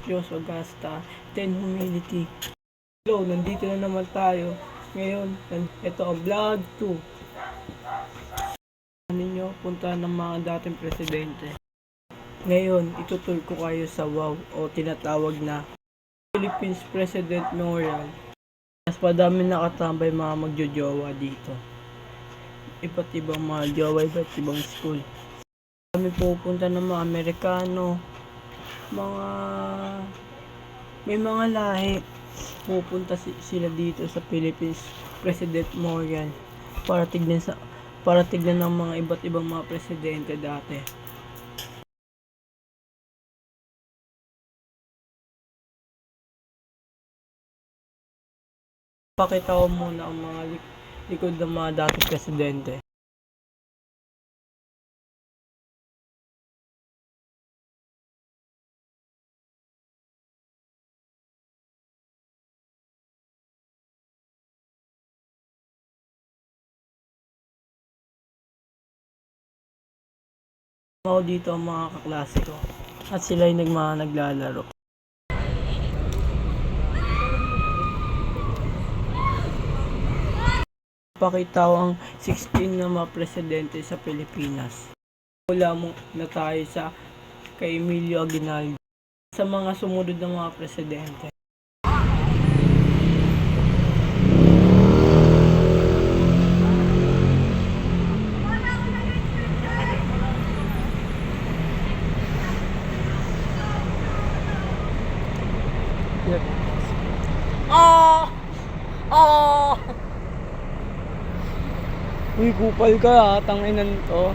Diyos, Augusta, 10 humility. Hello, nandito na naman tayo. Ngayon, ito ang vlog 2. Ninyo, punta ng mga dating presidente. Ngayon, itutur ko kayo sa WOW o tinatawag na Philippines President Memorial. Mas padami nakatambay mga magjojowa dito. Iba't ibang mga jowa, iba't ibang school. Kami pupunta ng mga Amerikano, may mga lahi. Pupunta sila dito sa Philippines President Memorial para tignan ng mga iba't ibang mga presidente dati. Pakita ko muna ang mga likod ng mga dating presidente. Ako dito ang mga kaklase ko at sila ay naglalaro. Pakita ko ang 16 na mga presidente sa Pilipinas. Wala mo na tayo sa kay Emilio Aguinaldo. Sa mga sumunod na mga presidente. Uy, kupal ka, tanginan to.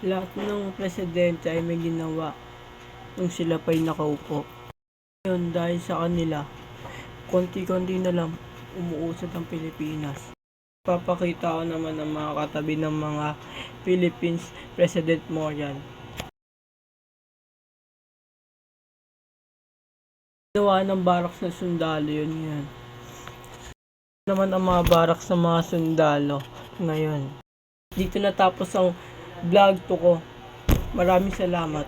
Lahat ng presidente ay may ginawa nung sila pa'y nakaupo. Ngayon, dahil sa kanila, konti-konti na lang umuusad ang Pilipinas. Papakita ko naman ang mga katabi ng mga Philippines President Memorial. Ginawa ng barracks ng sundalo yun. Naman ang mga barracks ng mga sundalo ngayon. Dito natapos ang vlog to ko. Maraming salamat.